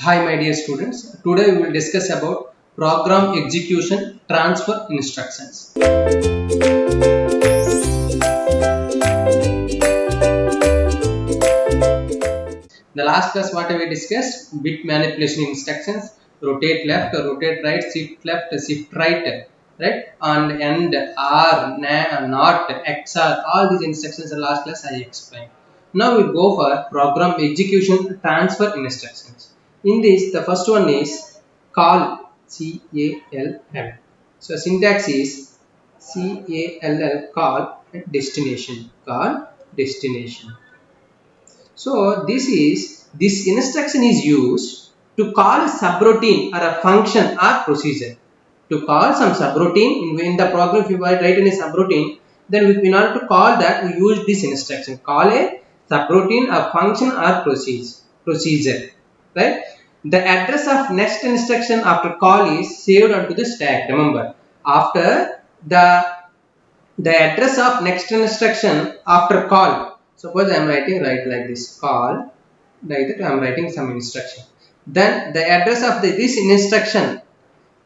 Hi my dear students, today we will discuss about program execution transfer instructions. The last class what we discussed, bit manipulation instructions, rotate left, rotate right, shift left, shift right, right, and end, R, not, XR, all these instructions in the last class I explained. Now we go for program execution transfer instructions. In this, the first one is call, C-A-L-L. So syntax is C-A-L-L, call, call, destination. So this instruction is used to call a subroutine or a function or procedure. To call some subroutine in the program, if you write in a subroutine, then in order to call that we use this instruction. Call a subroutine, a function or procedure. Right? The address of next instruction after call is saved onto the stack. Remember, after the address of next instruction after call. Suppose I am writing right like this, call, like that I am writing some instruction. Then the address of this instruction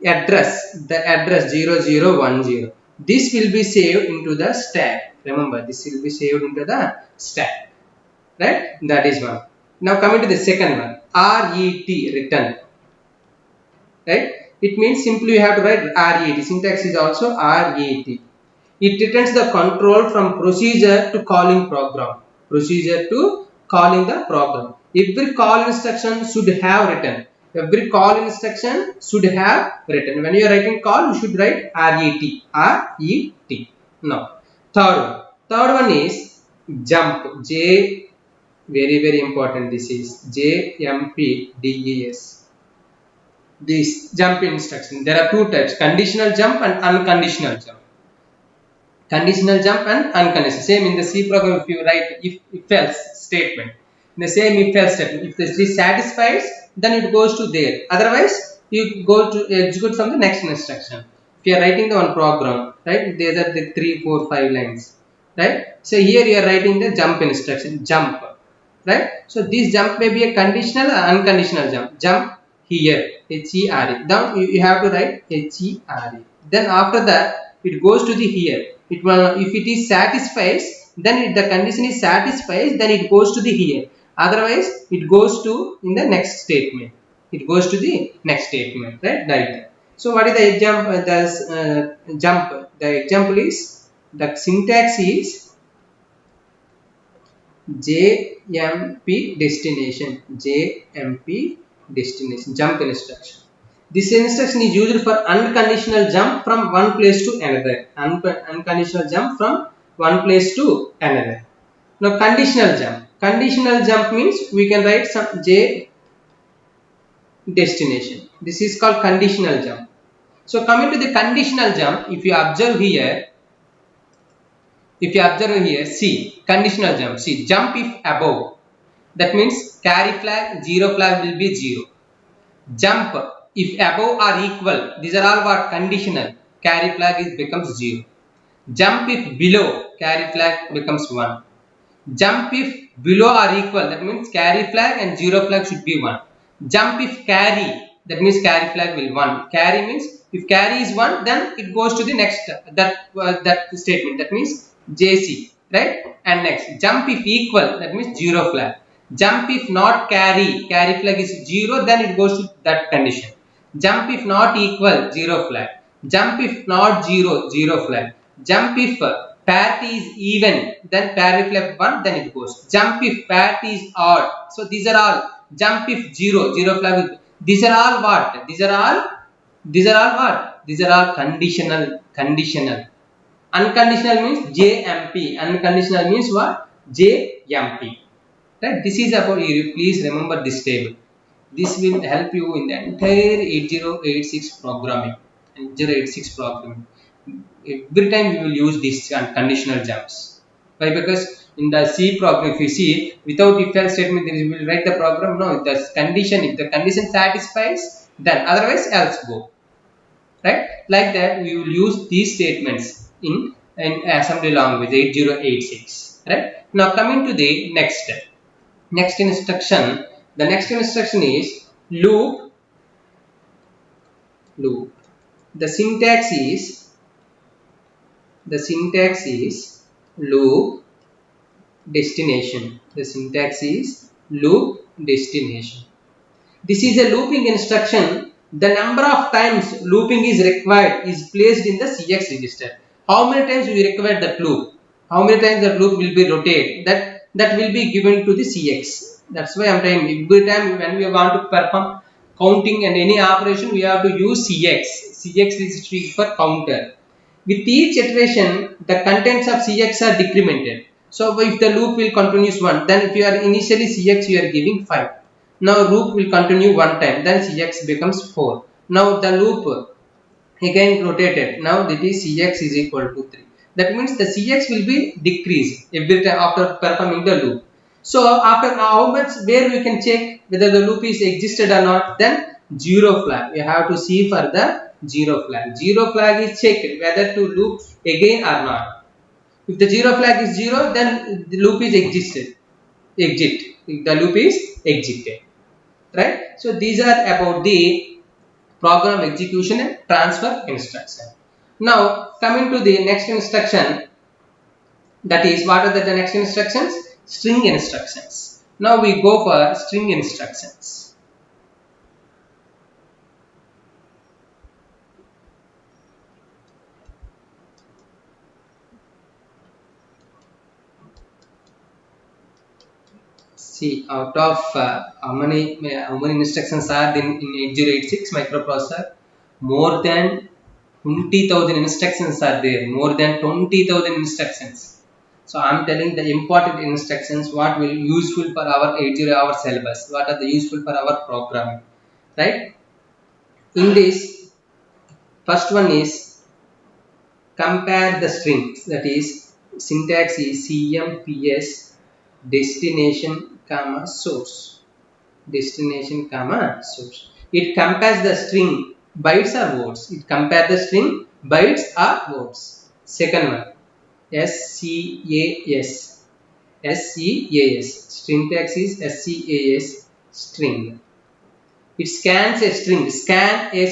the address 0010. This will be saved into the stack. Remember, this will be saved into the stack. Right? That is one. Now coming to the second one, RET, return. Right? It means simply you have to write RET. Syntax is also RET. It returns the control from procedure to calling program. Procedure to calling the program. Every call instruction should have written. Every call instruction should have written. When you are writing call, you should write RET. RET. Now, third one is jump. J, very important. This is JMPDES. This jump instruction. There are two types: conditional jump and unconditional jump. Conditional jump and unconditional. Same in the C program, if you write if else statement. In the same if else statement, if this is satisfies, then it goes to there. Otherwise, you go to execute from the next instruction. If you are writing the one program, right? There are the 3, 4, 5 lines, right? So here you are writing the jump instruction, jump, right? So this jump may be a conditional or unconditional jump. Jump here, HERE. Now you have to write HERE. Then after that, it goes to the here. It will, if it is satisfies, then the condition is satisfies, then it goes to the here. Otherwise, it goes to in the next statement. It goes to the next statement, right? Right. So what is the example? Jump. The example is the syntax is JMP destination. JMP destination. Jump instruction. This instruction is used for unconditional jump from one place to another. Unconditional jump from one place to another. Now conditional jump. Conditional jump means we can write some J destination. This is called conditional jump. So coming to the conditional jump, if you observe here, see conditional jump. See jump if above. That means carry flag, zero flag will be 0. Jump if above or equal, these are all what conditional, carry flag becomes 0. Jump if below, carry flag becomes 1. Jump if below or equal, that means carry flag and 0 flag should be 1. Jump if carry, that means carry flag will 1. Carry means if carry is 1, then it goes to the next that statement, that means JC, right? And next, jump if equal, that means 0 flag. Jump if not carry flag is 0, then it goes to that condition. Jump if not equal, 0 flag. Jump if not 0, 0 flag. Jump if parity is even, then carry flag 1, then it goes. Jump if parity is odd. So these are all. Jump if 0, 0 flag. These are all what? These are all what? These are all conditional. Unconditional means JMP. Unconditional means what? JMP. Right? This is about you. Please remember this table. This will help you in the entire 8086 programming. 8086 programming. Every time we will use these conditional jumps. Why? Because in the C program, if you see, without if else statement, then we will write the program. No, the condition. If the condition satisfies, then otherwise else go. Right? Like that, we will use these statements in assembly language 8086. Right? Now coming to the next step. Next instruction. The next instruction is loop, loop. The syntax is loop destination. The syntax is loop destination. This is a looping instruction. The number of times looping is required is placed in the CX register. How many times we require that loop? How many times that loop will be rotated? That will be given to the CX. That's why I'm saying every time when we want to perform counting and any operation, we have to use CX. CX is for counter. With each iteration, the contents of CX are decremented. So if the loop will continues 1, then if you are initially CX, you are giving 5. Now loop will continue 1 time, then CX becomes 4. Now the loop again rotated. Now that is CX is equal to 3. That means the CX will be decreased every time after performing the loop. So after how much, where we can check whether the loop is existed or not, then 0 flag. We have to see for the 0 flag. 0 flag is checked whether to loop again or not. If the 0 flag is 0, then the loop is exit. If the loop is exited, right? So these are about the program execution and transfer instruction. Now coming to the next instruction, that is, what are the next instructions? String instructions. Now we go for string instructions. See, out of how many instructions are in 8086 microprocessor? More than 20,000 instructions are there. More than 20,000 instructions. So I am telling the important instructions, what will useful for our 80 hour syllabus, what are the useful for our programming, right? In this, first one is compare the strings. That is, syntax is CMPS destination comma source. Destination comma source. It compares the string bytes or words. It compares the string bytes or words. Second one, SCAS. Syntax is SCAS string. It scans a string. Scan a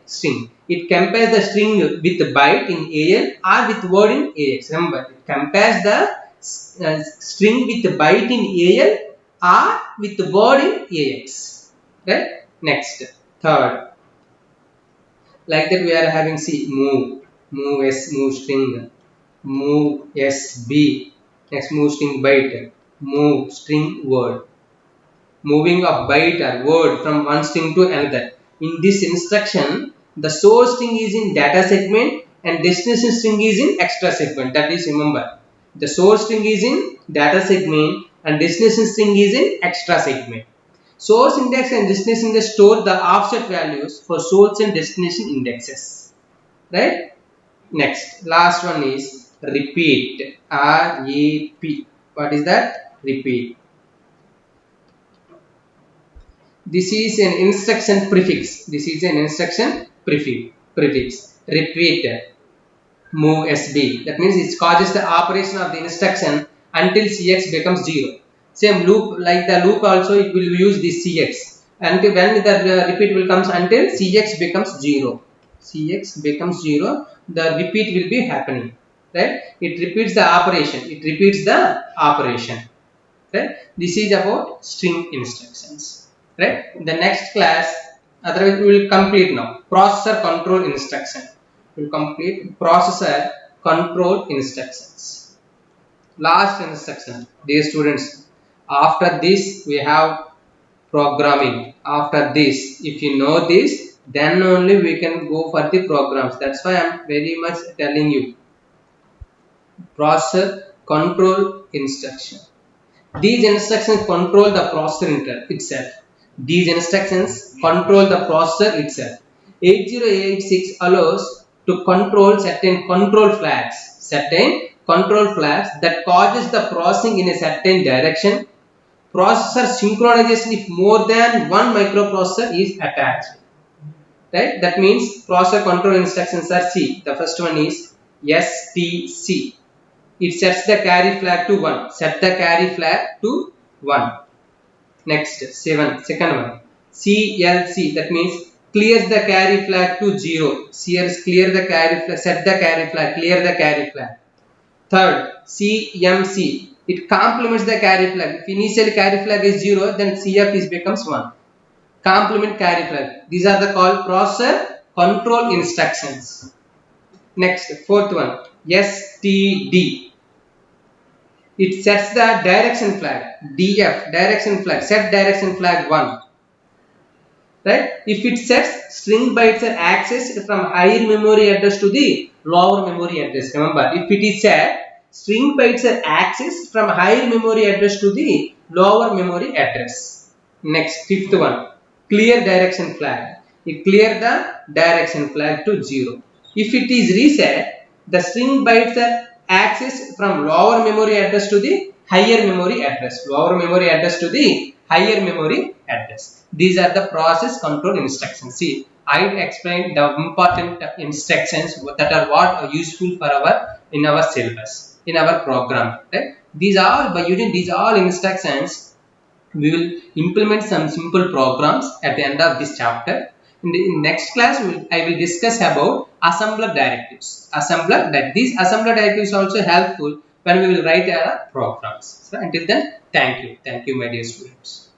string. It compares the string with the byte in AL or with word in AX. Remember, it compares the string with the byte in AL or with the word in AX. Right? Next, third. Like that we are having move string, move SB. Next, move string byte, move string word. Moving of byte or word from one string to another. In this instruction, the source string is in data segment and destination string is in extra segment. That is, remember, the source string is in data segment and destination string is in extra segment. Source index and destination index store the offset values for source and destination indexes. Right? Next, last one is repeat. R-E-P. What is that? Repeat. This is an instruction prefix. Repeat. Move SB. That means it causes the operation of the instruction until CX becomes 0. Same loop, like the loop also, it will use this CX. Until when the repeat will comes until CX becomes 0. CX becomes 0, the repeat will be happening. Right? It repeats the operation. Right? This is about string instructions. Right? The next class, otherwise we will complete now. Processor control instruction. We will complete processor control instructions. Last instruction, dear students. After this, we have programming. After this, if you know this, then only we can go for the programs. That's why I am very much telling you. Processor control instruction. These instructions control the processor itself. These instructions control the processor itself. 8086 allows to control certain control flags that causes the processing in a certain direction. Processor synchronization if more than one microprocessor is attached. Right? That means processor control instructions are C. The first one is STC. It sets the carry flag to 1. Set the carry flag to 1. Next, second one, CLC, that means clears the carry flag to 0. Clear the carry flag, set the carry flag, clear the carry flag. Third, CMC, it complements the carry flag. If initial carry flag is 0, then CF becomes 1. Complement carry flag. These are the called processor control instructions. Next, fourth one, STD. It sets the direction flag. DF, direction flag, set direction flag 1. Right? If it sets string bytes are accessed from higher memory address to the lower memory address. Remember, if it is set string bytes are accessed from higher memory address to the lower memory address. Next, fifth one, clear direction flag. It clear the direction flag to 0. If it is reset, the string bytes are accessed from lower memory address to the higher memory address. Lower memory address to the higher memory address. These are the process control instructions. See, I explained the important instructions that are what are useful for in our syllabus, in our program. Right? These are, by using these all instructions, we will implement some simple programs at the end of this chapter. In the next class, I will discuss about assembler directives. These assembler directives are also helpful when we will write our programs. So until then, thank you, my dear students.